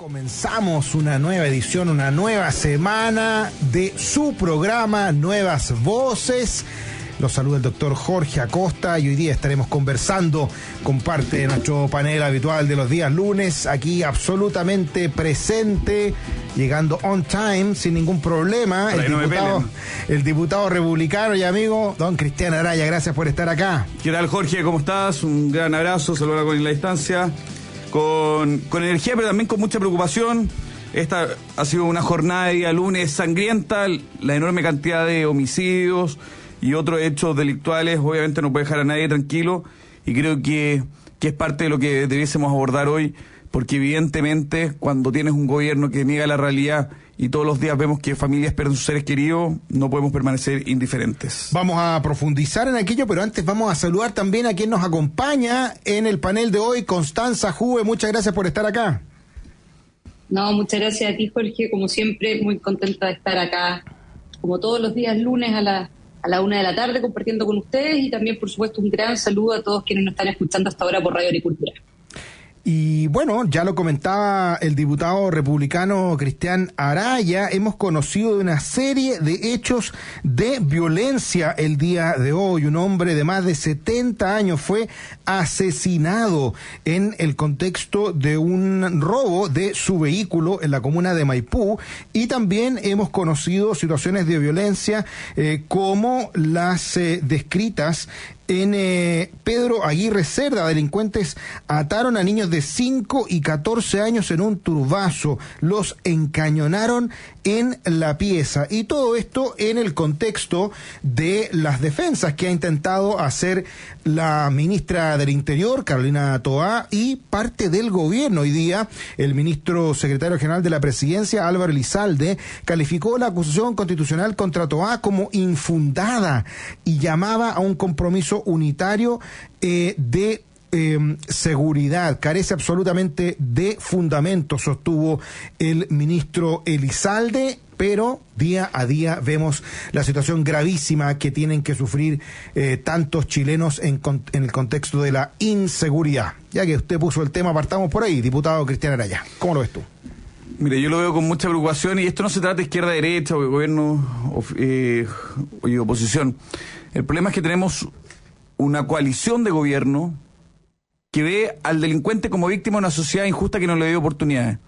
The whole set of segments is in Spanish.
Comenzamos una nueva edición, una nueva semana de su programa Nuevas Voces. Los saluda el doctor Jorge Acosta y hoy día estaremos conversando con parte de nuestro panel habitual de los días lunes, aquí absolutamente presente, llegando on time, sin ningún problema, el diputado republicano y amigo, don Cristian Araya. Gracias por estar acá. ¿Qué tal, Jorge? ¿Cómo estás? Un gran abrazo, saludar con la distancia. Con energía, pero también con mucha preocupación. Esta ha sido una jornada de día lunes sangrienta, la enorme cantidad de homicidios y otros hechos delictuales, obviamente no puede dejar a nadie tranquilo, y creo que es parte de lo que debiésemos abordar hoy, porque evidentemente cuando tienes un gobierno que niega la realidad y todos los días vemos que familias pierden sus seres queridos, no podemos permanecer indiferentes. Vamos a profundizar en aquello, pero antes vamos a saludar también a quien nos acompaña en el panel de hoy, Constanza Juve. Muchas gracias por estar acá. No, muchas gracias a ti, Jorge. Como siempre, muy contenta de estar acá, como todos los días lunes a la 1:00 p.m, compartiendo con ustedes, y también, por supuesto, un gran saludo a todos quienes nos están escuchando hasta ahora por Radio Agricultura. Y bueno, ya lo comentaba el diputado republicano Cristian Araya, hemos conocido de una serie de hechos de violencia el día de hoy. Un hombre de más de 70 años fue asesinado en el contexto de un robo de su vehículo en la comuna de Maipú, y también hemos conocido situaciones de violencia como las descritas en Pedro Aguirre Cerda. Delincuentes ataron a niños de 5 y 14 años en un turbazo, los encañonaron en la pieza, y todo esto en el contexto de las defensas que ha intentado hacer la ministra del Interior, Carolina Toá, y parte del gobierno. Hoy día el ministro secretario general de la Presidencia, Álvaro Elizalde, calificó la acusación constitucional contra Toá como infundada y llamaba a un compromiso unitario de seguridad. Carece absolutamente de fundamento, sostuvo el ministro Elizalde, pero día a día vemos la situación gravísima que tienen que sufrir tantos chilenos en el contexto de la inseguridad. Ya que usted puso el tema, partamos por ahí, diputado Cristian Araya. ¿Cómo lo ves tú? Mire, yo lo veo con mucha preocupación, y esto no se trata de izquierda-derecha o de gobierno y oposición. El problema es que tenemos una coalición de gobierno que ve al delincuente como víctima de una sociedad injusta que no le dio oportunidades,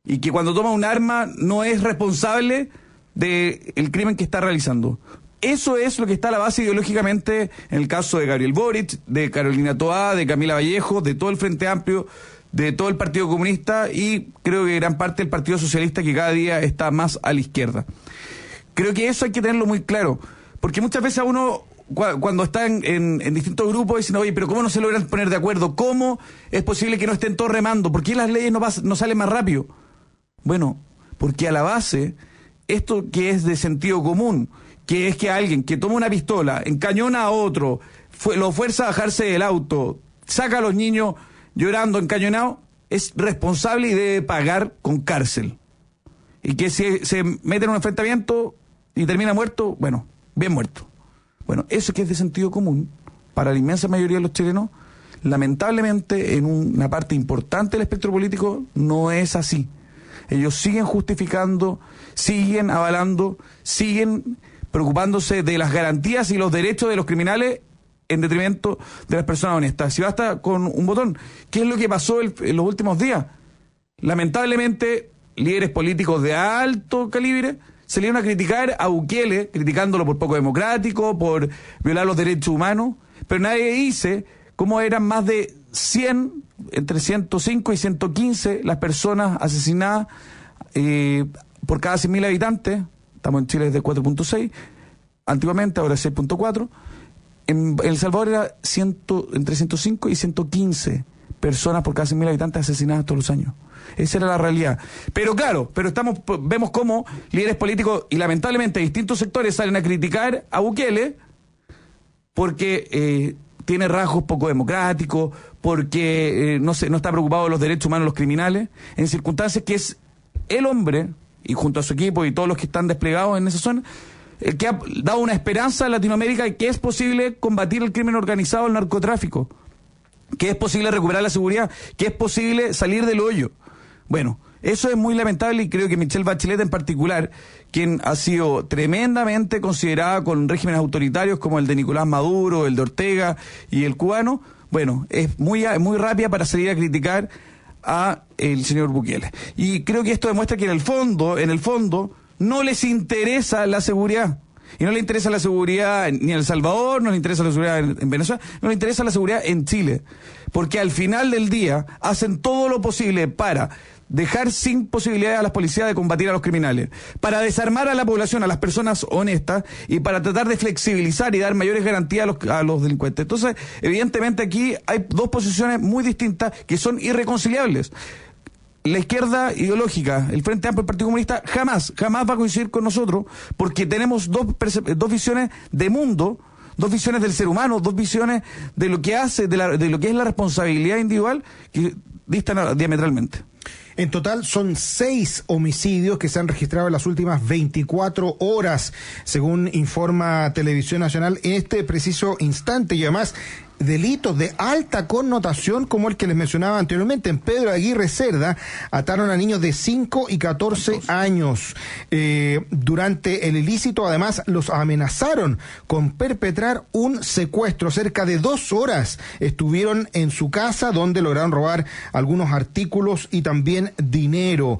y que cuando toma un arma no es responsable del crimen que está realizando. Eso es lo que está a la base ideológicamente en el caso de Gabriel Boric, de Carolina Toá, de Camila Vallejo, de todo el Frente Amplio, de todo el Partido Comunista, y creo que gran parte del Partido Socialista, que cada día está más a la izquierda. Creo que eso hay que tenerlo muy claro, porque muchas veces a uno, cuando están en distintos grupos, dicen, oye, pero ¿cómo no se logran poner de acuerdo? ¿Cómo es posible que no estén todos remando? ¿Por qué las leyes no salen más rápido? Bueno, porque a la base, esto que es de sentido común, que es que alguien que toma una pistola, encañona a otro, lo fuerza a bajarse del auto, saca a los niños llorando, encañonados, es responsable y debe pagar con cárcel. Y que si se mete en un enfrentamiento y termina muerto, bueno, bien muerto. Bueno, eso que es de sentido común para la inmensa mayoría de los chilenos, lamentablemente en una parte importante del espectro político no es así. Ellos siguen justificando, siguen avalando, siguen preocupándose de las garantías y los derechos de los criminales en detrimento de las personas honestas. Si basta con un botón, ¿qué es lo que pasó en los últimos días? Lamentablemente, líderes políticos de alto calibre salieron a criticar a Bukele, criticándolo por poco democrático, por violar los derechos humanos, pero nadie dice cómo eran más de 100, entre 105 y 115 las personas asesinadas por cada 100.000 habitantes. Estamos en Chile desde 4.6, antiguamente, ahora es 6.4. En El Salvador era entre 105 y 115 personas por cada 100.000 habitantes asesinadas todos los años. Esa era la realidad. Pero claro, vemos cómo líderes políticos y lamentablemente distintos sectores salen a criticar a Bukele porque tiene rasgos poco democráticos, porque no está preocupado de los derechos humanos de los criminales, en circunstancias que es el hombre, y junto a su equipo y todos los que están desplegados en esa zona, que ha dado una esperanza a Latinoamérica de que es posible combatir el crimen organizado, el narcotráfico, que es posible recuperar la seguridad, que es posible salir del hoyo. Bueno, Eso es muy lamentable y creo que Michelle Bachelet en particular, quien ha sido tremendamente considerada con regímenes autoritarios como el de Nicolás Maduro, el de Ortega y el cubano, bueno, es muy rápida para salir a criticar a el señor Bukele. Y creo que esto demuestra que en el fondo, no les interesa la seguridad. Y no le interesa la seguridad ni en El Salvador, no le interesa la seguridad en Venezuela, no le interesa la seguridad en Chile. Porque al final del día hacen todo lo posible para dejar sin posibilidades a las policías de combatir a los criminales, para desarmar a la población, a las personas honestas, y para tratar de flexibilizar y dar mayores garantías a los delincuentes. Entonces, evidentemente aquí hay dos posiciones muy distintas que son irreconciliables. La izquierda ideológica, el Frente Amplio, el Partido Comunista, jamás va a coincidir con nosotros, porque tenemos dos visiones de mundo, dos visiones del ser humano, dos visiones de lo que hace, de lo que es la responsabilidad individual, que distan diametralmente. En total son 6 homicidios que se han registrado en las últimas 24 horas, según informa Televisión Nacional en este preciso instante, y además delitos de alta connotación como el que les mencionaba anteriormente. En Pedro Aguirre Cerda ataron a niños de 5 y 14 años. Durante el ilícito, además, los amenazaron con perpetrar un secuestro. Cerca de 2 horas estuvieron en su casa, donde lograron robar algunos artículos y también dinero.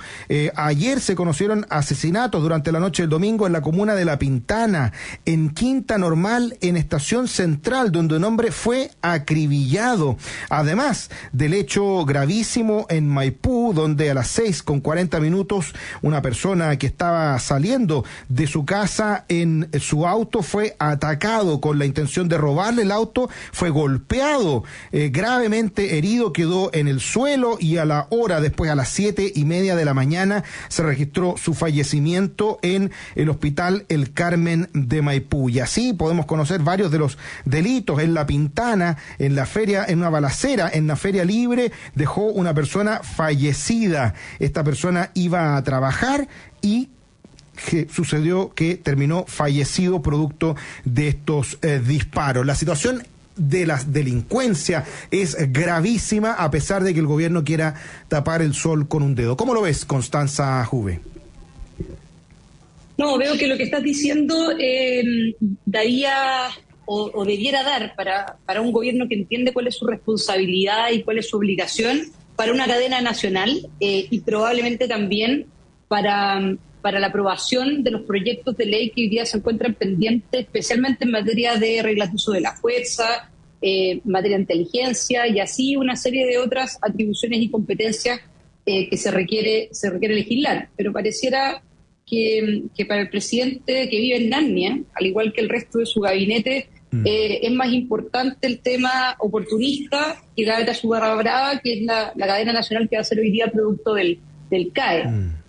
Ayer se conocieron asesinatos durante la noche del domingo en la comuna de La Pintana, en Quinta Normal, en Estación Central, donde un hombre fue acribillado. Además del hecho gravísimo en Maipú, donde a las 6:40 una persona que estaba saliendo de su casa en su auto fue atacado con la intención de robarle el auto, fue golpeado, gravemente herido, quedó en el suelo, y a la hora después, a las 7:30 de la mañana, se registró su fallecimiento en el Hospital El Carmen de Maipú. Y así podemos conocer varios de los delitos. En La Pintana, en la feria, en una balacera, en la feria libre, dejó una persona fallecida. Esta persona iba a trabajar y sucedió que terminó fallecido producto de estos disparos. La situación de la delincuencia es gravísima, a pesar de que el gobierno quiera tapar el sol con un dedo. ¿Cómo lo ves, Constanza Juve? No, veo que lo que estás diciendo daría o debiera dar para un gobierno que entiende cuál es su responsabilidad y cuál es su obligación, para una cadena nacional y probablemente también para la aprobación de los proyectos de ley que hoy día se encuentran pendientes, especialmente en materia de reglas de uso de la fuerza, materia de inteligencia y así una serie de otras atribuciones y competencias que se requiere legislar. Pero pareciera que para el presidente que vive en Narnia, al igual que el resto de su gabinete, es más importante el tema oportunista que Gaveta su barra brava, que es la cadena nacional que va a ser hoy día producto del CAE.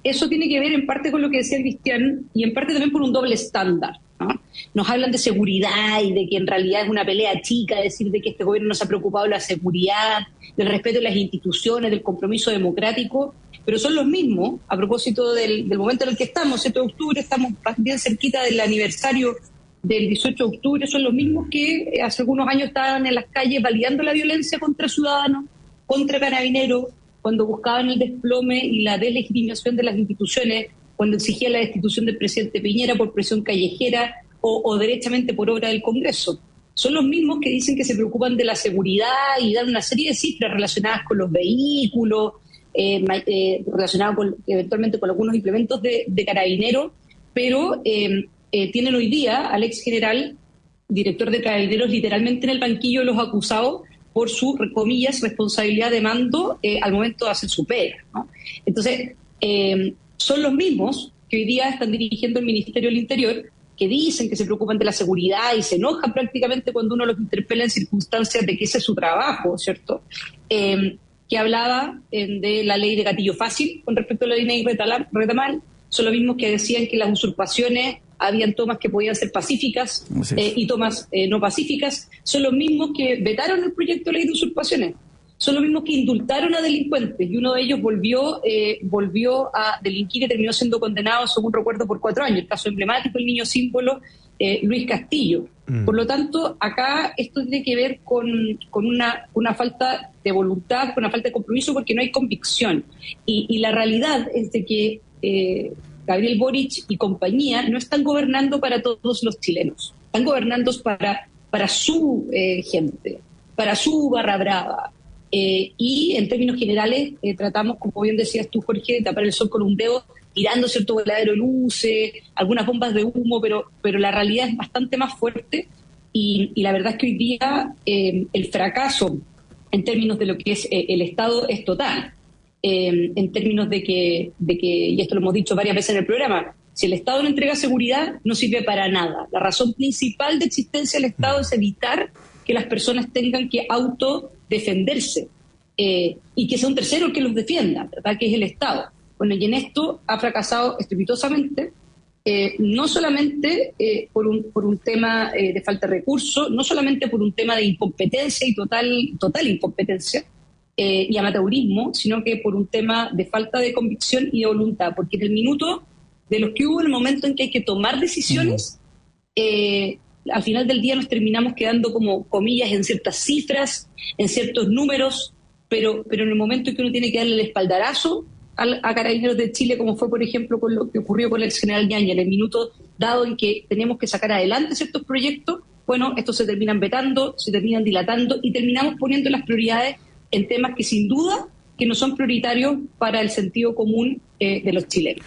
Eso tiene que ver en parte con lo que decía Cristian y en parte también por un doble estándar, ¿no? Nos hablan de seguridad y de que en realidad es una pelea chica decir de que este gobierno no se ha preocupado de la seguridad, del respeto de las instituciones, del compromiso democrático, pero son los mismos, a propósito del momento en el que estamos, 7 de octubre, estamos bien cerquita del aniversario del 18 de octubre, son los mismos que hace algunos años estaban en las calles validando la violencia contra ciudadanos, contra carabineros, cuando buscaban el desplome y la deslegitimación de las instituciones, cuando exigían la destitución del presidente Piñera por presión callejera o derechamente por obra del Congreso. Son los mismos que dicen que se preocupan de la seguridad y dan una serie de cifras relacionadas con los vehículos, relacionados eventualmente con algunos implementos de carabineros, pero tienen hoy día al ex general director de Carabineros literalmente en el banquillo de los acusados por su, comillas, responsabilidad de mando al momento de hacer su pega, ¿no? Entonces, son los mismos que hoy día están dirigiendo el Ministerio del Interior, que dicen que se preocupan de la seguridad y se enojan prácticamente cuando uno los interpela en circunstancias de que ese es su trabajo, ¿cierto? Que hablaba de la ley de gatillo fácil con respecto a la ley de Retamal. Son los mismos que decían que las usurpaciones habían tomas que podían ser pacíficas y tomas no pacíficas. Son los mismos que vetaron el proyecto de ley de usurpaciones. son los mismos que indultaron a delincuentes, y uno de ellos volvió a delinquir y terminó siendo condenado, según recuerdo, por 4 años. El caso emblemático, el niño símbolo, Luis Castillo. Por lo tanto, acá esto tiene que ver con una falta de voluntad, con una falta de compromiso, porque no hay convicción. Y la realidad es de que Gabriel Boric y compañía no están gobernando para todos los chilenos, están gobernando para su gente, para su barra brava. Y en términos generales tratamos, como bien decías tú, Jorge, de tapar el sol con un dedo, tirando cierto voladero de luces, algunas bombas de humo, pero la realidad es bastante más fuerte, y la verdad es que hoy día el fracaso en términos de lo que es el Estado es total, en términos de que, y esto lo hemos dicho varias veces en el programa, si el Estado no entrega seguridad, no sirve para nada. La razón principal de existencia del Estado es evitar que las personas tengan que autodefenderse y que sea un tercero el que los defienda, ¿verdad? Que es el Estado. Bueno, y en esto ha fracasado estrepitosamente, no solamente por un tema de falta de recursos, no solamente por un tema de incompetencia y total incompetencia y amateurismo, sino que por un tema de falta de convicción y de voluntad, porque en el minuto de los que hubo en el momento en que hay que tomar decisiones, al final del día nos terminamos quedando como comillas en ciertas cifras, en ciertos números, pero en el momento en que uno tiene que darle el espaldarazo a Carabineros de Chile, como fue, por ejemplo, con lo que ocurrió con el general Ñaña, en el minuto dado en que tenemos que sacar adelante ciertos proyectos, bueno, estos se terminan vetando, se terminan dilatando y terminamos poniendo las prioridades en temas que sin duda que no son prioritarios para el sentido común de los chilenos.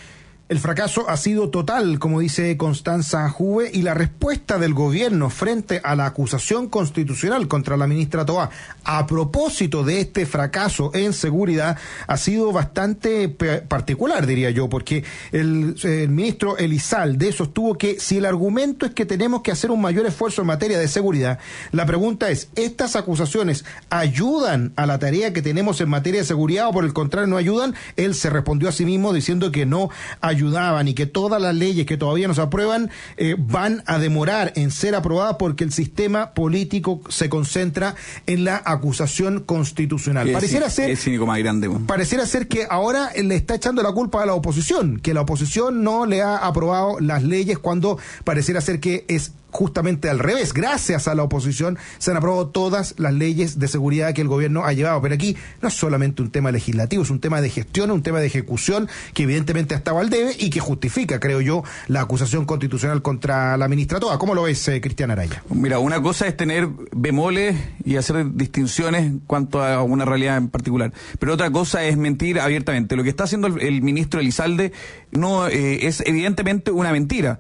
El fracaso ha sido total, como dice Constanza Juve, y la respuesta del gobierno frente a la acusación constitucional contra la ministra Toá a propósito de este fracaso en seguridad ha sido bastante particular, diría yo, porque el ministro Elizalde sostuvo que si el argumento es que tenemos que hacer un mayor esfuerzo en materia de seguridad, la pregunta es, ¿estas acusaciones ayudan a la tarea que tenemos en materia de seguridad o por el contrario no ayudan? Él se respondió a sí mismo diciendo que no ayudaban y que todas las leyes que todavía no se aprueban van a demorar en ser aprobadas porque el sistema político se concentra en la acusación constitucional. Pareciera ser es cínico más grande. Pareciera ser que ahora le está echando la culpa a la oposición, que la oposición no le ha aprobado las leyes cuando pareciera ser que es justamente al revés. Gracias a la oposición se han aprobado todas las leyes de seguridad que el gobierno ha llevado. Pero aquí no es solamente un tema legislativo, es un tema de gestión, un tema de ejecución que evidentemente ha estado al debe y que justifica, creo yo, la acusación constitucional contra la ministra Toá. ¿Cómo lo ves, Cristian Araya? Mira, una cosa es tener bemoles y hacer distinciones en cuanto a una realidad en particular, pero otra cosa es mentir abiertamente. Lo que está haciendo el ministro Elizalde no es evidentemente una mentira.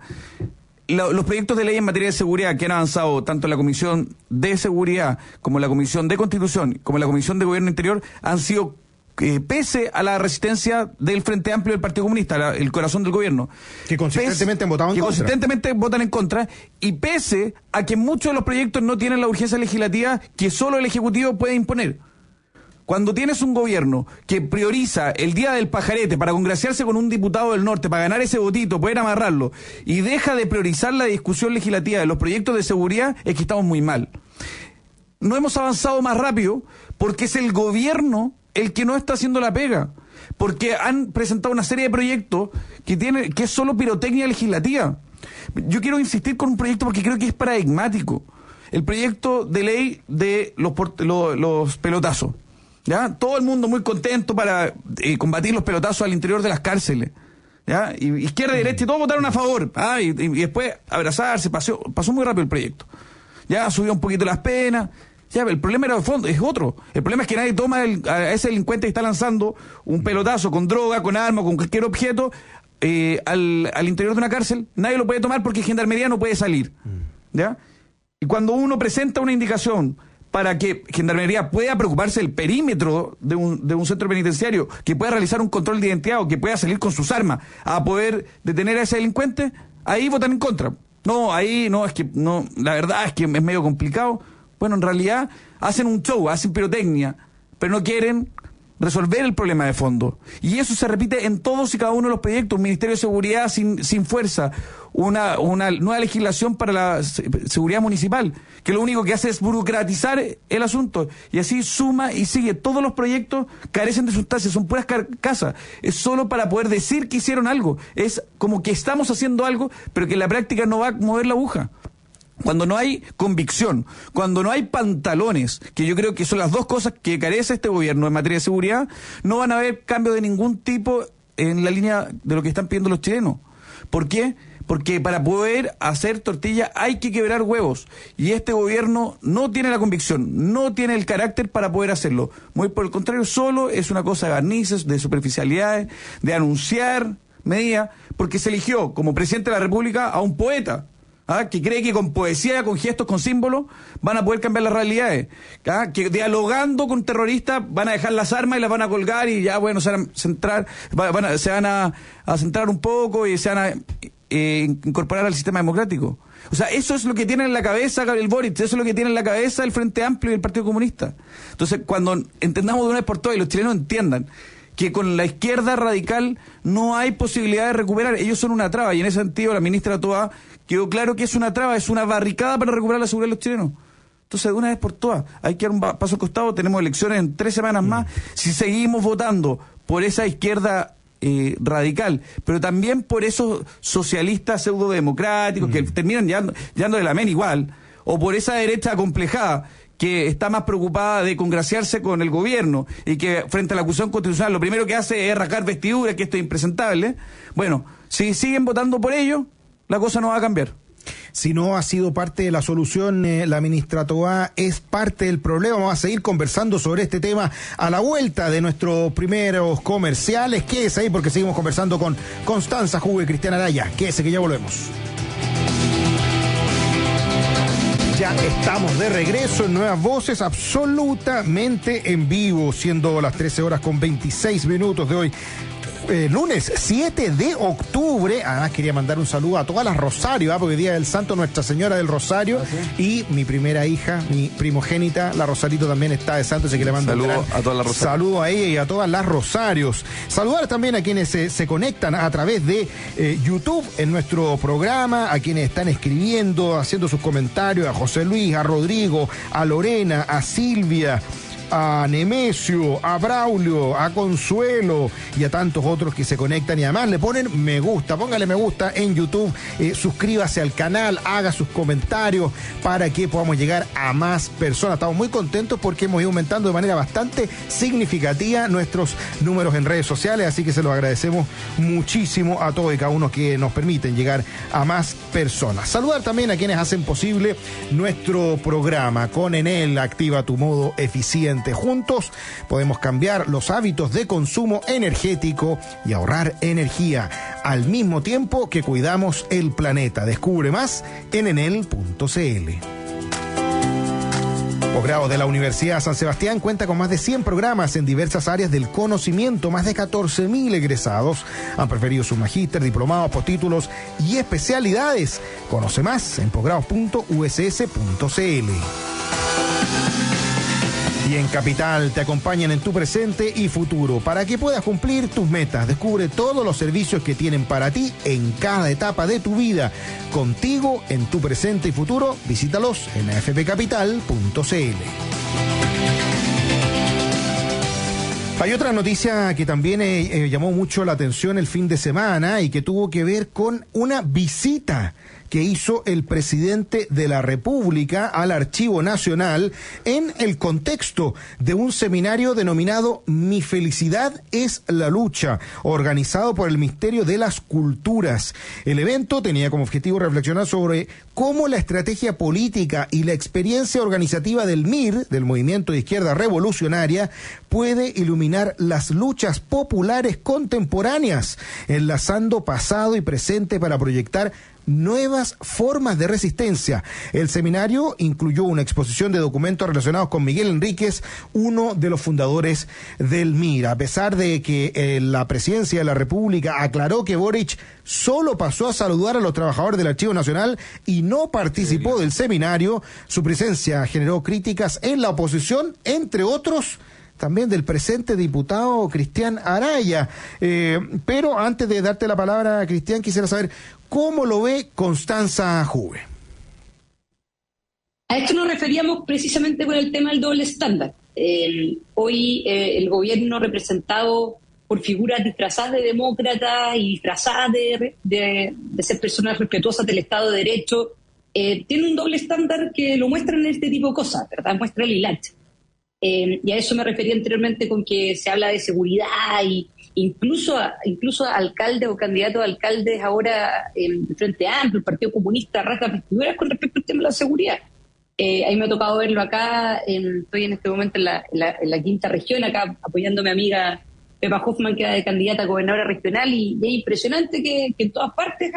Los proyectos de ley en materia de seguridad que han avanzado tanto en la Comisión de Seguridad como en la Comisión de Constitución como en la Comisión de Gobierno Interior han sido pese a la resistencia del Frente Amplio del Partido Comunista, el corazón del gobierno. Que consistentemente han votado en contra. Que consistentemente votan en contra, y pese a que muchos de los proyectos no tienen la urgencia legislativa que solo el Ejecutivo puede imponer. Cuando tienes un gobierno que prioriza el día del pajarete para congraciarse con un diputado del norte, para ganar ese votito, poder amarrarlo, y deja de priorizar la discusión legislativa de los proyectos de seguridad, es que estamos muy mal. No hemos avanzado más rápido porque es el gobierno el que no está haciendo la pega, porque han presentado una serie de proyectos que es solo pirotecnia legislativa. Yo quiero insistir con un proyecto porque creo que es paradigmático. El proyecto de ley de los pelotazos. ¿Ya? Todo el mundo muy contento para combatir los pelotazos al interior de las cárceles. ¿Ya? Y izquierda y derecha y todos votaron a favor. Y después abrazarse, pasó muy rápido el proyecto. Ya subió un poquito las penas. Ya, el problema era de fondo, es otro. El problema es que nadie toma a ese delincuente que está lanzando un pelotazo con droga, con arma, con cualquier objeto al interior de una cárcel. Nadie lo puede tomar porque Gendarmería no puede salir. ¿Ya? Y cuando uno presenta una indicación para que Gendarmería pueda preocuparse del perímetro de un centro penitenciario, que pueda realizar un control de identidad o que pueda salir con sus armas a poder detener a ese delincuente, ahí votan en contra. No, ahí no, es que no, la verdad es que es medio complicado. Bueno, en realidad hacen un show, hacen pirotecnia, pero no quieren resolver el problema de fondo. Y eso se repite en todos y cada uno de los proyectos. Un Ministerio de Seguridad sin fuerza, una nueva legislación para la seguridad municipal, que lo único que hace es burocratizar el asunto. Y así suma y sigue. Todos los proyectos carecen de sustancia, son puras carcasas. Es solo para poder decir que hicieron algo. Es como que estamos haciendo algo, pero que en la práctica no va a mover la aguja. Cuando no hay convicción, cuando no hay pantalones, que yo creo que son las dos cosas que carece este gobierno en materia de seguridad, no van a haber cambio de ningún tipo en la línea de lo que están pidiendo los chilenos. ¿Por qué? Porque para poder hacer tortilla hay que quebrar huevos. Y este gobierno no tiene la convicción, no tiene el carácter para poder hacerlo. Muy por el contrario, solo es una cosa de barnices, de superficialidades, de anunciar medidas, porque se eligió como presidente de la República a un poeta. Que cree que con poesía, con gestos, con símbolos, van a poder cambiar las realidades. Que dialogando con terroristas van a dejar las armas y las van a colgar y ya, bueno, se van a centrar un poco y se van a incorporar al sistema democrático. O sea, eso es lo que tiene en la cabeza Gabriel Boric, eso es lo que tiene en la cabeza el Frente Amplio y el Partido Comunista. Entonces, cuando entendamos de una vez por todas y los chilenos entiendan que con la izquierda radical no hay posibilidad de recuperar, ellos son una traba, y en ese sentido la ministra Toa quedó claro que es una traba, es una barricada para recuperar la seguridad de los chilenos. Entonces, de una vez por todas, hay que dar un paso al costado, tenemos elecciones en 3 semanas más, si seguimos votando por esa izquierda radical, pero también por esos socialistas pseudodemocráticos que terminan llevando de la MEN igual, o por esa derecha acomplejada, que está más preocupada de congraciarse con el gobierno y que frente a la acusación constitucional lo primero que hace es rasgar vestiduras, que esto es impresentable. Bueno, si siguen votando por ello, la cosa no va a cambiar. Si no ha sido parte de la solución, la ministra Toa es parte del problema. Vamos a seguir conversando sobre este tema a la vuelta de nuestros primeros comerciales. Quédese ahí porque seguimos conversando con Constanza Juve y Cristian Araya. Quédese que ya volvemos. Ya estamos de regreso en Nuevas Voces, absolutamente en vivo, siendo las 13:26 de hoy. Lunes 7 de octubre. Además quería mandar un saludo a todas las Rosario, porque Día del Santo Nuestra Señora del Rosario. ¿Sí? Y mi primera hija, mi primogénita, la Rosarito, también está de santo, así que le mando saludo a todas las Rosarios. Saludo a ella y a todas las Rosarios. Saludar también a quienes se conectan a través de YouTube en nuestro programa, a quienes están escribiendo, haciendo sus comentarios, a José Luis, a Rodrigo, a Lorena, a Silvia, a Nemesio, a Braulio, a Consuelo y a tantos otros que se conectan y además le ponen me gusta. Póngale me gusta en YouTube, suscríbase al canal, haga sus comentarios para que podamos llegar a más personas. Estamos muy contentos porque hemos ido aumentando de manera bastante significativa nuestros números en redes sociales, así que se los agradecemos muchísimo a todos y cada uno que nos permiten llegar a más personas. Saludar también a quienes hacen posible nuestro programa. Con Enel, activa tu modo eficiente. Juntos podemos cambiar los hábitos de consumo energético y ahorrar energía al mismo tiempo que cuidamos el planeta. Descubre más en enel.cl. Posgrados de la Universidad San Sebastián cuenta con más de 100 programas en diversas áreas del conocimiento. Más de 14.000 egresados han preferido su magíster, diplomados, postítulos y especialidades. Conoce más en posgrados.uss.cl. Y en Capital te acompañan en tu presente y futuro para que puedas cumplir tus metas. Descubre todos los servicios que tienen para ti en cada etapa de tu vida. Contigo en tu presente y futuro, visítalos en afpcapital.cl. Hay otra noticia que también llamó mucho la atención el fin de semana y que tuvo que ver con una visita que hizo el presidente de la República al Archivo Nacional en el contexto de un seminario denominado Mi Felicidad es la Lucha, organizado por el Ministerio de las Culturas. El evento tenía como objetivo reflexionar sobre cómo la estrategia política y la experiencia organizativa del MIR, del Movimiento de Izquierda Revolucionaria, puede iluminar las luchas populares contemporáneas, enlazando pasado y presente para proyectar nuevas formas de resistencia. El seminario incluyó una exposición de documentos relacionados con Miguel Enríquez, uno de los fundadores del MIR. A pesar de que la presidencia de la República aclaró que Boric solo pasó a saludar a los trabajadores del Archivo Nacional y no participó del seminario, su presencia generó críticas en la oposición, entre otros también del presente diputado Cristian Araya. Pero antes de darte la palabra, Cristian, quisiera saber cómo lo ve Constanza Juve. A esto nos referíamos precisamente con el tema del doble estándar. Hoy el gobierno representado por figuras disfrazadas de demócratas y disfrazadas de ser personas respetuosas del Estado de Derecho, tiene un doble estándar que lo muestra en este tipo de cosas, ¿verdad? Muestra el hilacho. Y a eso me refería anteriormente con que se habla de seguridad y incluso alcaldes o candidatos a alcaldes ahora el Frente Amplio, el Partido Comunista, rasgan vestiduras con respecto al tema de la seguridad. Ahí me ha tocado verlo acá, estoy en este momento en la quinta región, acá apoyando a mi amiga Pepa Hoffman, que era de candidata a gobernadora regional, y es impresionante que en todas partes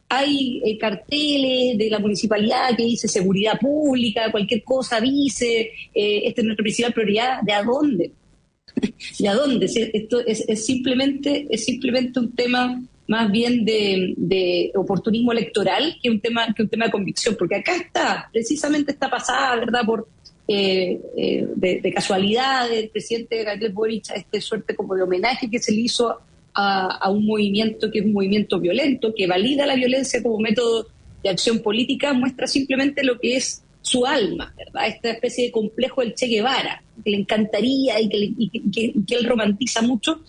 hay carteles de la municipalidad que dice seguridad pública, cualquier cosa dice, esta es nuestra principal prioridad. ¿De a dónde? ¿De a dónde? Esto es simplemente un tema más bien de oportunismo electoral que un tema de convicción, porque acá precisamente está pasada, ¿verdad?, por de casualidad el presidente Gabriel Boric a esta suerte como de homenaje que se le hizo a un movimiento que es un movimiento violento, que valida la violencia como método de acción política, muestra simplemente lo que es su alma, ¿verdad? Esta especie de complejo del Che Guevara, que le encantaría y que él romantiza mucho,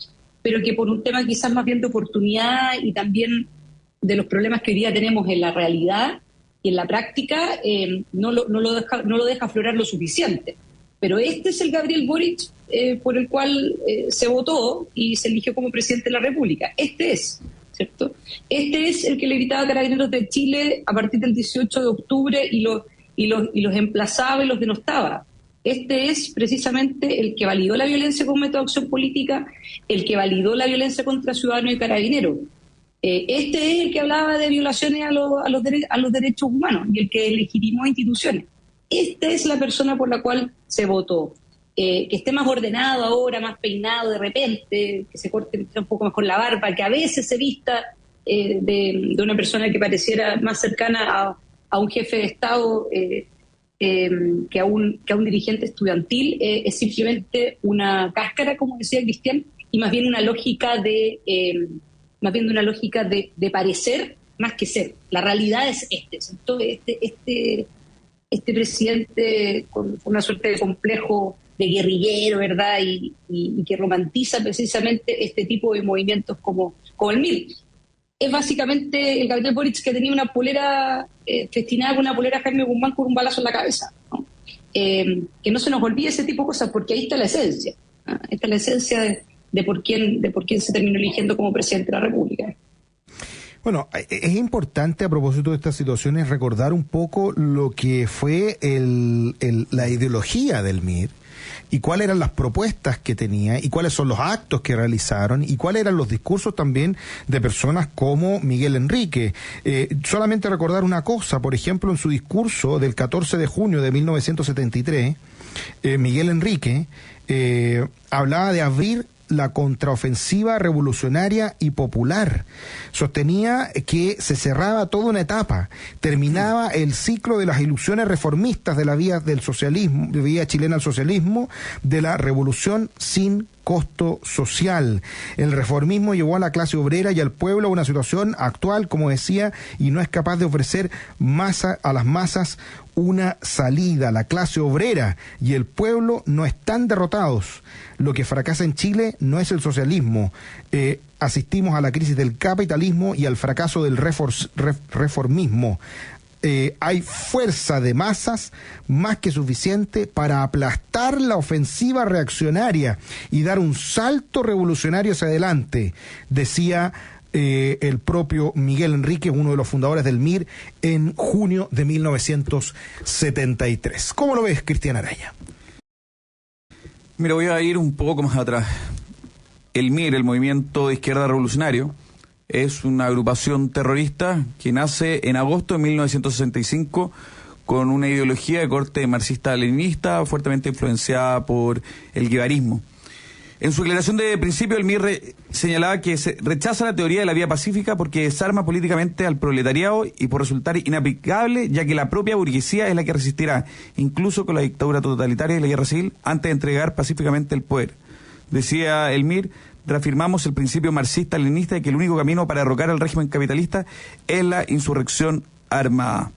pero que por un tema quizás más bien de oportunidad y también de los problemas que hoy día tenemos en la realidad y en la práctica, no lo deja aflorar lo suficiente. Pero este es el Gabriel Boric por el cual se votó y se eligió como presidente de la República. Este es, ¿cierto? Este es el que le gritaba a Carabineros de Chile a partir del 18 de octubre y los emplazaba y los denostaba. Este es precisamente el que validó la violencia como método de acción política, el que validó la violencia contra ciudadanos y carabineros. Este es el que hablaba de violaciones a los derechos humanos y el que legitimó instituciones. Esta es la persona por la cual se votó. Que esté más ordenado ahora, más peinado de repente, que se corte un poco mejor la barba, que a veces se vista de una persona que pareciera más cercana a un jefe de Estado que a un dirigente estudiantil, es simplemente una cáscara, como decía Cristian, y más bien una lógica de parecer más que ser. La realidad es entonces este presidente con una suerte de complejo de guerrillero, ¿verdad? Y que romantiza precisamente este tipo de movimientos como el MIR. Es básicamente el Gabriel Boric que tenía una polera festinada con una polera Jaime Guzmán con un balazo en la cabeza, ¿no? Que no se nos olvide ese tipo de cosas, porque ahí está la esencia, ¿no? Ahí está la esencia de por quién se terminó eligiendo como presidente de la República. Bueno, es importante a propósito de estas situaciones recordar un poco lo que fue la ideología del MIR y cuáles eran las propuestas que tenía y cuáles son los actos que realizaron y cuáles eran los discursos también de personas como Miguel Enrique. Solamente recordar una cosa, por ejemplo, en su discurso del 14 de junio de 1973, Miguel Enrique hablaba de abrir la contraofensiva revolucionaria y popular. Sostenía que se cerraba toda una etapa, terminaba el ciclo de las ilusiones reformistas de la vía del socialismo, de vía chilena al socialismo, de la revolución sin costo social. El reformismo llevó a la clase obrera y al pueblo a una situación actual, como decía, y no es capaz de ofrecer a las masas una salida. La clase obrera y el pueblo no están derrotados. Lo que fracasa en Chile no es el socialismo. Asistimos a la crisis del capitalismo y al fracaso del reformismo. Hay fuerza de masas más que suficiente para aplastar la ofensiva reaccionaria y dar un salto revolucionario hacia adelante, decía el propio Miguel Enrique, uno de los fundadores del MIR, en junio de 1973. ¿Cómo lo ves, Cristian Araya? Mira, voy a ir un poco más atrás. El MIR, el Movimiento de Izquierda Revolucionario, es una agrupación terrorista que nace en agosto de 1965 con una ideología de corte marxista-leninista fuertemente influenciada por el guevarismo. En su declaración de principio, el MIR señalaba que se rechaza la teoría de la vía pacífica porque desarma políticamente al proletariado y por resultar inaplicable, ya que la propia burguesía es la que resistirá, incluso con la dictadura totalitaria y la guerra civil, antes de entregar pacíficamente el poder. Decía el MIR, reafirmamos el principio marxista-leninista de que el único camino para derrocar al régimen capitalista es la insurrección armada.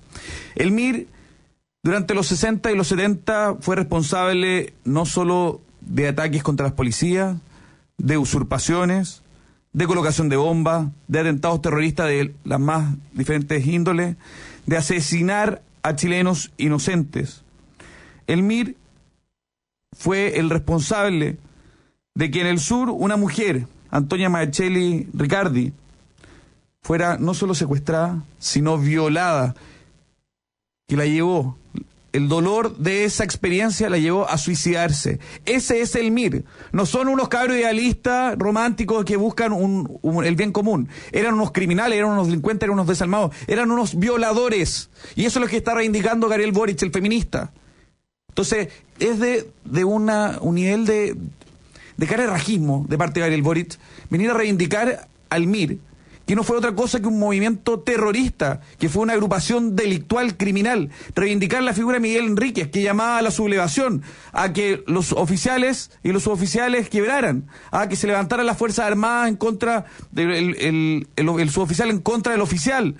El MIR, durante los 60 y los 70, fue responsable no solo de ataques contra las policías, de usurpaciones, de colocación de bombas, de atentados terroristas de las más diferentes índoles, de asesinar a chilenos inocentes. El MIR fue el responsable de que en el sur una mujer, Antonia Marcelli Riccardi, fuera no solo secuestrada, sino violada, que la llevó, el dolor de esa experiencia la llevó a suicidarse. Ese es el MIR. No son unos cabros idealistas románticos que buscan el bien común. Eran unos criminales, eran unos delincuentes, eran unos desalmados, eran unos violadores. Y eso es lo que está reivindicando Gabriel Boric, el feminista. Entonces, es de un nivel de carerrajismo de parte de Gabriel Boric venir a reivindicar al MIR, que no fue otra cosa que un movimiento terrorista, que fue una agrupación delictual criminal. Reivindicar la figura de Miguel Enríquez, que llamaba a la sublevación, a que los oficiales y los suboficiales quebraran, a que se levantaran las Fuerzas Armadas en contra del el suboficial en contra del oficial.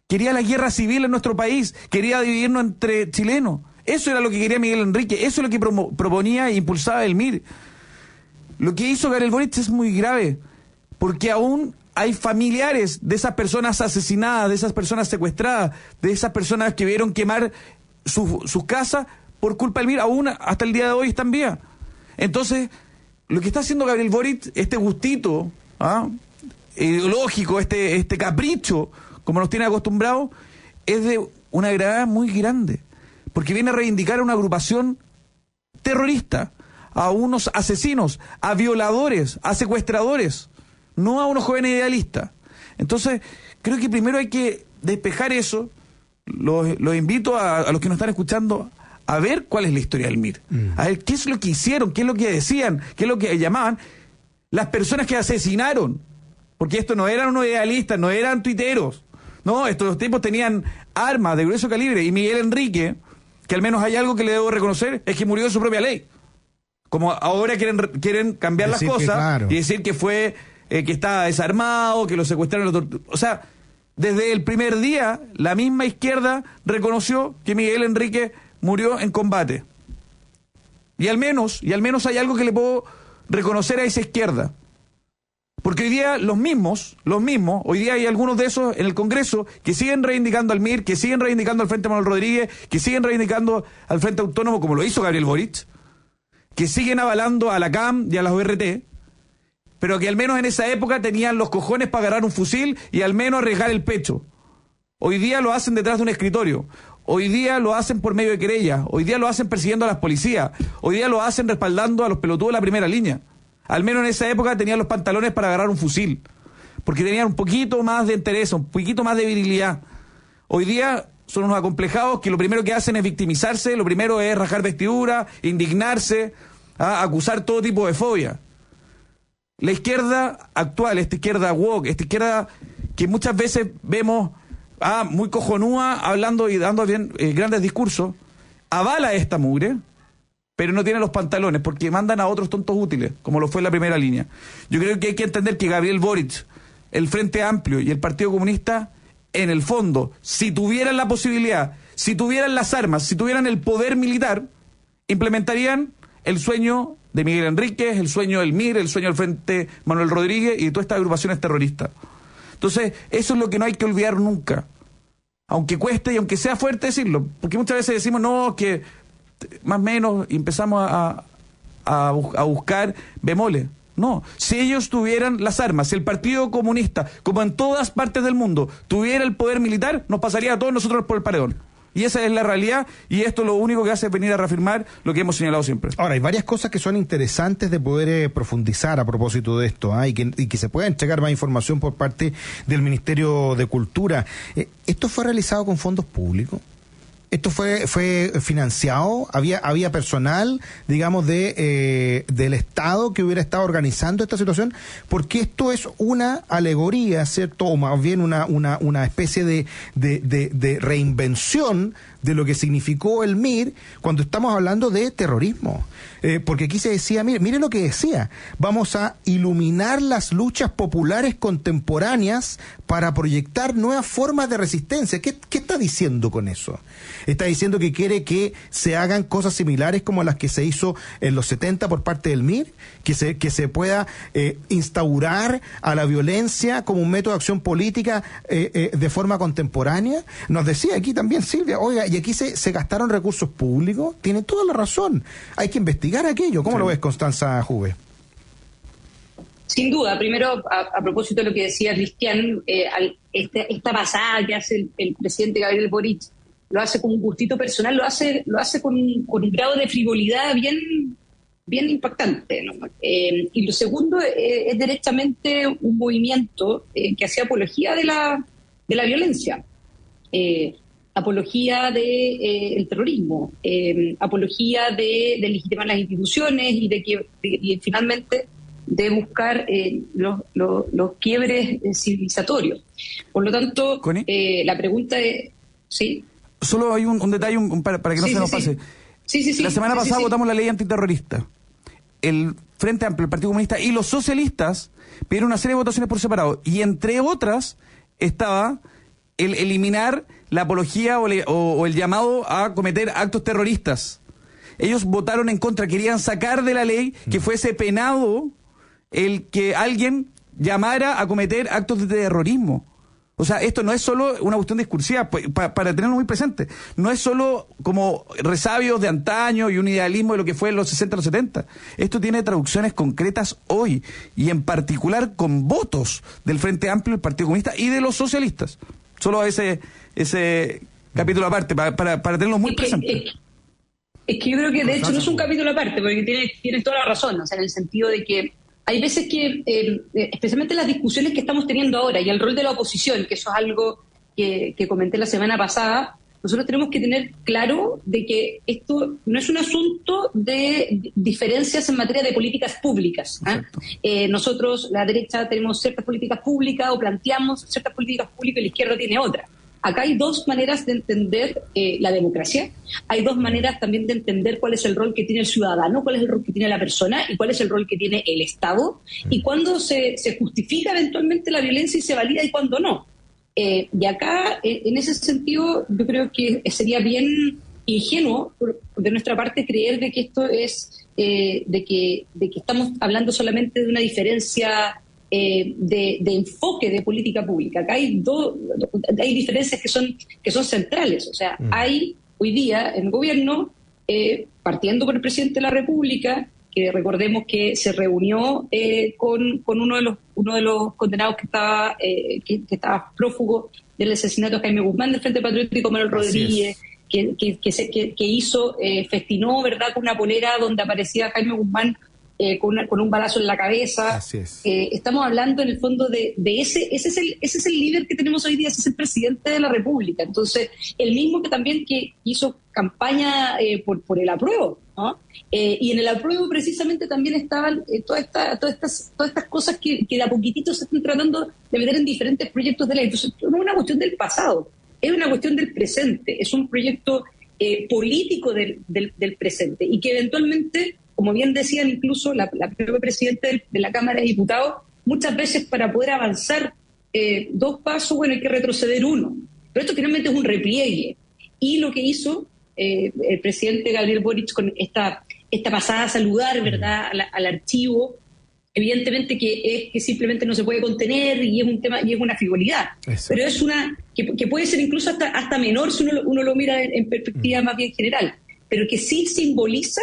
Quería la guerra civil en nuestro país, quería dividirnos entre chilenos. Eso era lo que quería Miguel Enríquez, eso es lo que proponía e impulsaba el MIR. Lo que hizo Gabriel Boric es muy grave, porque aún hay familiares de esas personas asesinadas, de esas personas secuestradas, de esas personas que vieron quemar sus casas por culpa del MIR, aún hasta el día de hoy están vivas. Entonces, lo que está haciendo Gabriel Boric, este gustito ideológico, este capricho, como nos tiene acostumbrados, es de una gravedad muy grande, porque viene a reivindicar a una agrupación terrorista, a unos asesinos, a violadores, a secuestradores, no a unos jóvenes idealistas. Entonces, creo que primero hay que despejar eso. Los invito a los que nos están escuchando a ver cuál es la historia del MIR, a ver qué es lo que hicieron, qué es lo que decían, qué es lo que llamaban las personas que asesinaron, porque esto no eran unos idealistas, no eran tuiteros, no, estos tipos tenían armas de grueso calibre, y Miguel Enrique, que al menos hay algo que le debo reconocer, es que murió de su propia ley. Como ahora quieren cambiar decir las cosas, claro, y decir que fue que estaba desarmado, que lo secuestraron. O sea, desde el primer día, la misma izquierda reconoció que Miguel Enrique murió en combate. Y al menos hay algo que le puedo reconocer a esa izquierda. Porque hoy día los mismos, hoy día hay algunos de esos en el Congreso que siguen reivindicando al MIR, que siguen reivindicando al Frente Manuel Rodríguez, que siguen reivindicando al Frente Autónomo, como lo hizo Gabriel Boric, que siguen avalando a la CAM y a las ORT, pero que al menos en esa época tenían los cojones para agarrar un fusil y al menos arriesgar el pecho. Hoy día lo hacen detrás de un escritorio, hoy día lo hacen por medio de querellas, hoy día lo hacen persiguiendo a las policías, hoy día lo hacen respaldando a los pelotudos de la primera línea. Al menos en esa época tenían los pantalones para agarrar un fusil, porque tenían un poquito más de interés, un poquito más de virilidad. Hoy día son unos acomplejados que lo primero que hacen es victimizarse, lo primero es rajar vestidura, indignarse, acusar todo tipo de fobia. La izquierda actual, esta izquierda woke, esta izquierda que muchas veces vemos muy cojonúa, hablando y dando grandes discursos, avala esta mugre, pero no tiene los pantalones, porque mandan a otros tontos útiles, como lo fue en la primera línea. Yo creo que hay que entender que Gabriel Boric, el Frente Amplio y el Partido Comunista, en el fondo, si tuvieran la posibilidad, si tuvieran las armas, si tuvieran el poder militar, implementarían el sueño de Miguel Enríquez, el sueño del MIR, el sueño del Frente Manuel Rodríguez y de todas estas agrupaciones terroristas. Entonces, eso es lo que no hay que olvidar nunca, aunque cueste y aunque sea fuerte decirlo, porque muchas veces decimos, no, que más o menos empezamos a buscar bemoles. No, si ellos tuvieran las armas, si el Partido Comunista, como en todas partes del mundo, tuviera el poder militar, nos pasaría a todos nosotros por el paredón. Y esa es la realidad, y esto lo único que hace es venir a reafirmar lo que hemos señalado siempre. Ahora, hay varias cosas que son interesantes de poder profundizar a propósito de esto, y que se pueda entregar más información por parte del Ministerio de Cultura. ¿Esto fue realizado con fondos públicos? ¿Esto fue financiado? ¿Había personal, digamos, del Estado que hubiera estado organizando esta situación? Porque esto es una alegoría, ¿cierto? O más bien una especie de reinvención de lo que significó el MIR cuando estamos hablando de terrorismo. Porque aquí se decía, mire lo que decía, vamos a iluminar las luchas populares contemporáneas para proyectar nuevas formas de resistencia. ¿Qué está diciendo con eso? Está diciendo que quiere que se hagan cosas similares como las que se hizo en los 70 por parte del MIR, que se pueda instaurar a la violencia como un método de acción política de forma contemporánea. Nos decía aquí también Silvia, oiga, y aquí se gastaron recursos públicos, tiene toda la razón, hay que investigar aquello. ¿Cómo lo ves, Constanza Juve? Sin duda, primero, a propósito de lo que decía Cristian, esta pasada que hace el presidente Gabriel Boric, lo hace con un gustito personal, lo hace con un grado de frivolidad bien impactante, ¿no? Y lo segundo es directamente un movimiento que hace apología de la violencia, apología del terrorismo, apología de legitimar las instituciones y finalmente de buscar los quiebres civilizatorios. Por lo tanto, la pregunta es... ¿sí? Solo hay un detalle para que no se nos pase. Sí. La semana pasada votamos la ley antiterrorista. El Frente Amplio, el Partido Comunista y los socialistas pidieron una serie de votaciones por separado. Y entre otras estaba el eliminar la apología o el llamado a cometer actos terroristas. Ellos votaron en contra, querían sacar de la ley que fuese penado el que alguien llamara a cometer actos de terrorismo. O sea, esto no es solo una cuestión discursiva, para tenerlo muy presente. No es solo como resabios de antaño y un idealismo de lo que fue en los 60, los 70. Esto tiene traducciones concretas hoy, y en particular con votos del Frente Amplio, del Partido Comunista y de los socialistas. Solo ese capítulo aparte, para tenerlo muy presente. Es que yo creo que de hecho no es un capítulo aparte, porque tienes toda la razón, o sea, en el sentido de que hay veces que, especialmente las discusiones que estamos teniendo ahora y el rol de la oposición, que eso es algo que comenté la semana pasada, nosotros tenemos que tener claro de que esto no es un asunto de diferencias en materia de políticas públicas. Nosotros, la derecha, tenemos ciertas políticas públicas o planteamos ciertas políticas públicas y la izquierda tiene otras. Acá hay dos maneras de entender la democracia, hay dos maneras también de entender cuál es el rol que tiene el ciudadano, cuál es el rol que tiene la persona y cuál es el rol que tiene el Estado, y cuándo se justifica eventualmente la violencia y se valida y cuándo no. Y acá, en ese sentido, yo creo que sería bien ingenuo de nuestra parte creer de que esto es, de que estamos hablando solamente de una diferencia de enfoque de política pública. Acá hay diferencias que son centrales. O sea, hay hoy día en el gobierno, partiendo por el presidente de la República, que recordemos que se reunió con uno de los condenados que estaba prófugo del asesinato de Jaime Guzmán del Frente Patriótico, Manuel Rodríguez, que hizo, festinó, ¿verdad?, con una polera donde aparecía Jaime Guzmán con un balazo en la cabeza. Así es. Estamos hablando en el fondo de ese es el líder que tenemos hoy día, ese es el presidente de la República. Entonces, el mismo que también que hizo campaña por el apruebo, ¿no? Y en el apruebo precisamente también estaban todas estas cosas que de a poquitito se están tratando de meter en diferentes proyectos de ley. Entonces, no es una cuestión del pasado, es una cuestión del presente, es un proyecto político del presente, y que eventualmente, como bien decían incluso la propia presidenta de la Cámara de Diputados, muchas veces para poder avanzar 2 pasos, bueno, hay que retroceder 1. Pero esto finalmente es un repliegue. Y lo que hizo el presidente Gabriel Boric con esta pasada a saludar, ¿verdad?, al archivo, evidentemente que simplemente no se puede contener y es un tema y es una frivolidad. Eso. Pero es una que puede ser incluso hasta menor si uno lo mira en perspectiva más bien general, pero que sí simboliza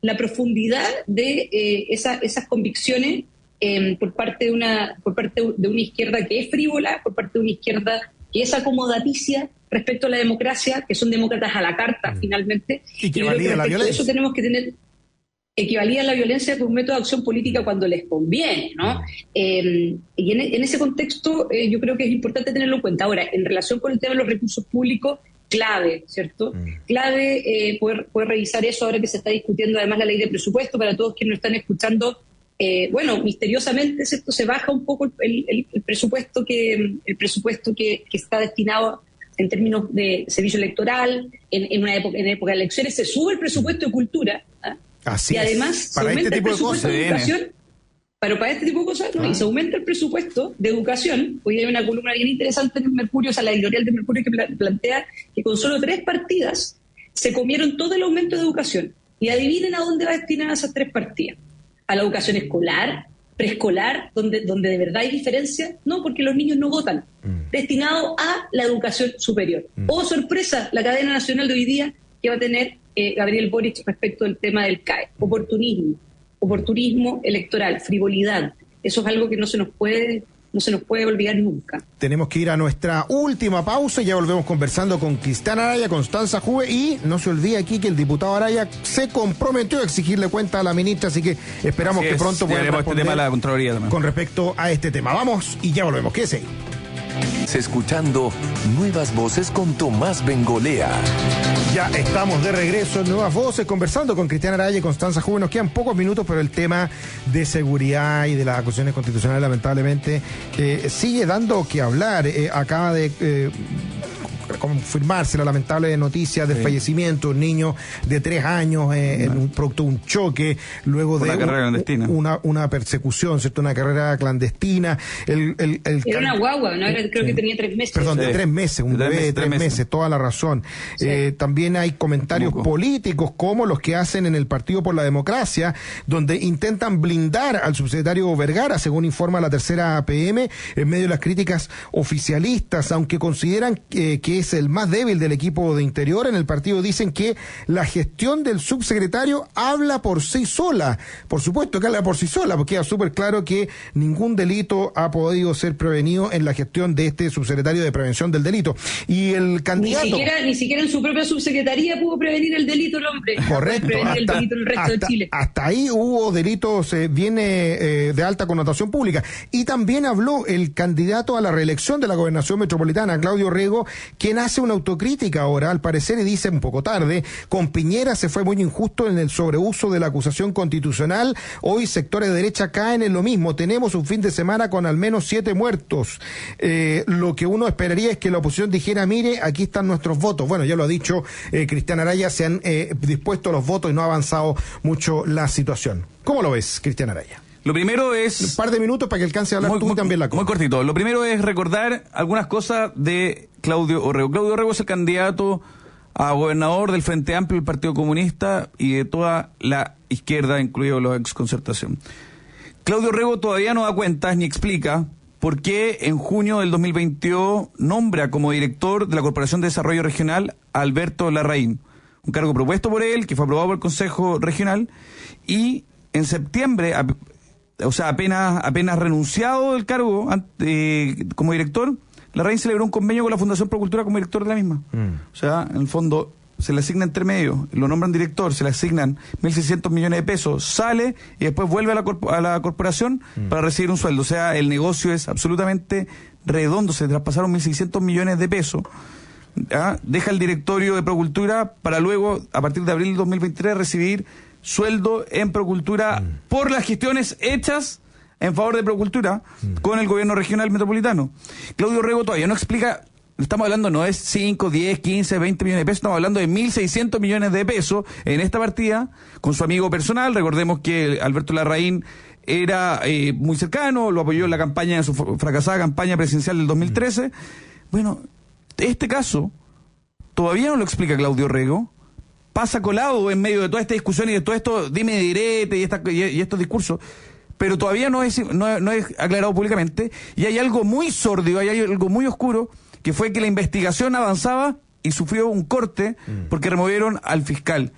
la profundidad de esas convicciones por parte de una izquierda que es frívola, por parte de una izquierda que es acomodaticia respecto a la democracia, que son demócratas a la carta finalmente, y que valida la violencia. Eso tenemos que tener equivalía a la violencia como un método de acción política cuando les conviene, ¿no? Y en ese contexto yo creo que es importante tenerlo en cuenta. Ahora, en relación con el tema de los recursos públicos, clave, ¿cierto? Clave poder revisar eso ahora que se está discutiendo además la ley de presupuesto. Para todos quienes nos están escuchando, misteriosamente, ¿cierto? Se baja un poco el presupuesto que está destinado en términos de servicio electoral, en época de elecciones, se sube el presupuesto de cultura, Así y además es. Para se aumenta este tipo el de presupuesto cosas. de educación, pero para este tipo de cosas, ¿no? Y se aumenta el presupuesto de educación. Hoy hay una columna bien interesante en el Mercurio, o sea, la editorial de Mercurio, que plantea que con solo 3 partidas se comieron todo el aumento de educación. Y adivinen a dónde va destinada esas 3 partidas. A la educación escolar, preescolar, donde de verdad hay diferencia, no, porque los niños no votan, destinado a la educación superior. Oh, sorpresa, la cadena nacional de hoy día que va a tener Gabriel Boric respecto del tema del CAE. Oportunismo electoral, frivolidad. Eso es algo que no se nos puede olvidar nunca. Tenemos que ir a nuestra última pausa y ya volvemos conversando con Cristian Araya, Constanza Juve, y no se olvide aquí que el diputado Araya se comprometió a exigirle cuenta a la ministra, así que esperamos que pronto pueda responder este tema a la Contraloría también con respecto a este tema. Vamos y ya volvemos. ¿Qué es ahí? Escuchando Nuevas Voces con Tomás Bengolea. Ya estamos de regreso en Nuevas Voces, conversando con Cristian Araya y Constanza Juve. Nos quedan pocos minutos, pero el tema de seguridad y de las acusaciones constitucionales, lamentablemente, sigue dando que hablar. Acaba de confirmarse la lamentable noticia del fallecimiento de un niño de 3 años producto de un choque, luego de una persecución, ¿cierto? Una carrera clandestina. Era una guagua, ¿no? Creo que tenía 3 meses. Perdón, de 3 meses, un bebé de 3 meses, toda la razón. Sí. También hay comentarios políticos como los que hacen en el Partido por la Democracia, donde intentan blindar al subsecretario Vergara, según informa la tercera PM, en medio de las críticas oficialistas, aunque consideran que es el más débil del equipo de Interior. En el partido dicen que la gestión del subsecretario habla por sí sola. Por supuesto que habla por sí sola, porque queda súper claro que ningún delito ha podido ser prevenido en la gestión de este subsecretario de Prevención del Delito. Y el candidato... Ni siquiera en su propia subsecretaría pudo prevenir el delito el hombre. Correcto. Prevenir el delito en el resto de Chile. Hasta ahí hubo delitos de alta connotación pública. Y también habló el candidato a la reelección de la Gobernación Metropolitana, Claudio Rego, quien hace una autocrítica ahora, al parecer, y dice un poco tarde: con Piñera se fue muy injusto en el sobreuso de la acusación constitucional, hoy sectores de derecha caen en lo mismo, tenemos un fin de semana con al menos 7 muertos, lo que uno esperaría es que la oposición dijera, mire, aquí están nuestros votos. Bueno, ya lo ha dicho Cristian Araya, se han dispuesto los votos y no ha avanzado mucho la situación. ¿Cómo lo ves, Cristian Araya? Lo primero es... Un par de minutos para que alcance a hablar tú también la cosa. Muy cortito. Lo primero es recordar algunas cosas de Claudio Orrego. Claudio Orrego es el candidato a gobernador del Frente Amplio, del Partido Comunista y de toda la izquierda, incluido la exconcertación. Claudio Orrego todavía no da cuentas ni explica por qué en junio del 2022 nombra como director de la Corporación de Desarrollo Regional a Alberto Larraín, un cargo propuesto por él, que fue aprobado por el Consejo Regional, y en septiembre... apenas renunciado del cargo como director, Larraín celebró un convenio con la Fundación Procultura como director de la misma. O sea, en el fondo, se le asigna entre medio, lo nombran director, se le asignan 1.600 millones de pesos, sale y después vuelve a la corporación para recibir un sueldo. O sea, el negocio es absolutamente redondo, se traspasaron 1.600 millones de pesos. Deja el directorio de Procultura para luego, a partir de abril del 2023, recibir sueldo en Procultura por las gestiones hechas en favor de Procultura con el gobierno regional metropolitano. Claudio Orrego todavía no explica, estamos hablando no es 5, 10, 15, 20 millones de pesos, estamos hablando de 1.600 millones de pesos en esta partida con su amigo personal. Recordemos que Alberto Larraín era muy cercano, lo apoyó en la campaña, en su fracasada campaña presidencial del 2013. Bueno, este caso todavía no lo explica Claudio Orrego. Pasa colado en medio de toda esta discusión y de todo esto dime direte y estos discursos, pero todavía no es aclarado públicamente, y hay algo muy sórdido, hay algo muy oscuro, que fue que la investigación avanzaba y sufrió un corte porque removieron al fiscal.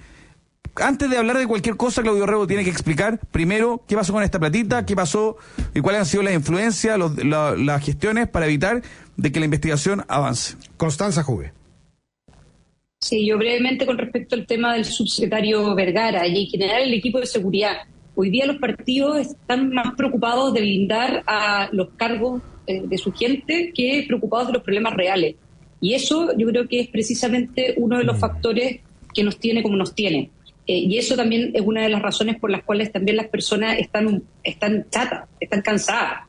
Antes de hablar de cualquier cosa, Claudio Orrego tiene que explicar primero qué pasó con esta platita, qué pasó y cuáles han sido las influencias, las gestiones para evitar de que la investigación avance. Constanza Juve. Sí, yo brevemente con respecto al tema del subsecretario Vergara y en general el equipo de seguridad. Hoy día los partidos están más preocupados de blindar a los cargos de su gente que preocupados de los problemas reales. Y eso yo creo que es precisamente uno de los factores que nos tiene como nos tiene. Y eso también es una de las razones por las cuales también las personas están chatas, están cansadas.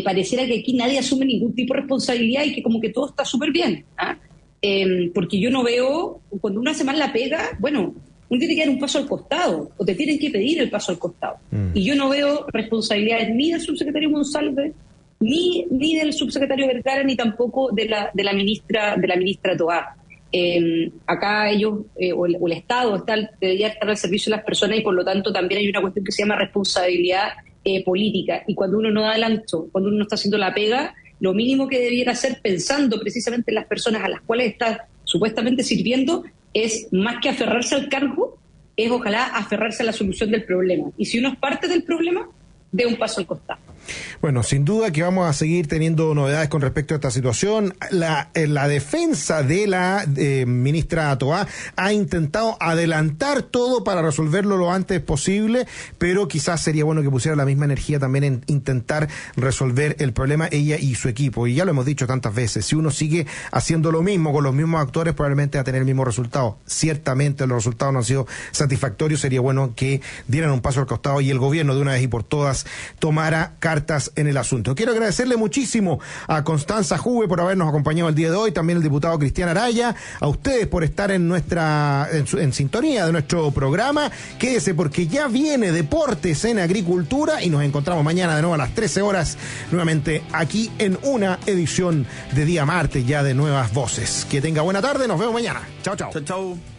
Pareciera que aquí nadie asume ningún tipo de responsabilidad y que como que todo está súper bien. Porque yo no veo, cuando uno hace mal la pega, bueno, uno tiene que dar un paso al costado, o te tienen que pedir el paso al costado. Y yo no veo responsabilidades ni del subsecretario Monsalve, ni del subsecretario Vergara, ni tampoco de la ministra Toá. Acá ellos, o el Estado, debería estar al servicio de las personas, y por lo tanto también hay una cuestión que se llama responsabilidad política. Y cuando uno no da el ancho, cuando uno no está haciendo la pega, lo mínimo que debiera hacer, pensando precisamente en las personas a las cuales está supuestamente sirviendo, es más que aferrarse al cargo, es ojalá aferrarse a la solución del problema. Y si uno es parte del problema, dé un paso al costado. Bueno, sin duda que vamos a seguir teniendo novedades con respecto a esta situación. La defensa de la ministra Toá ha intentado adelantar todo para resolverlo lo antes posible, pero quizás sería bueno que pusiera la misma energía también en intentar resolver el problema ella y su equipo. Y ya lo hemos dicho tantas veces, si uno sigue haciendo lo mismo con los mismos actores, probablemente va a tener el mismo resultado. Ciertamente los resultados no han sido satisfactorios. Sería bueno que dieran un paso al costado y el gobierno de una vez y por todas tomara cartas en el asunto. Quiero agradecerle muchísimo a Constanza Juve por habernos acompañado el día de hoy, también el diputado Cristian Araya, a ustedes por estar en sintonía de nuestro programa. Quédese porque ya viene Deportes en Agricultura y nos encontramos mañana de nuevo a las 13 horas nuevamente aquí en una edición de día martes ya de Nuevas Voces. Que tenga buena tarde, nos vemos mañana. Chao, chao. Chao, chao.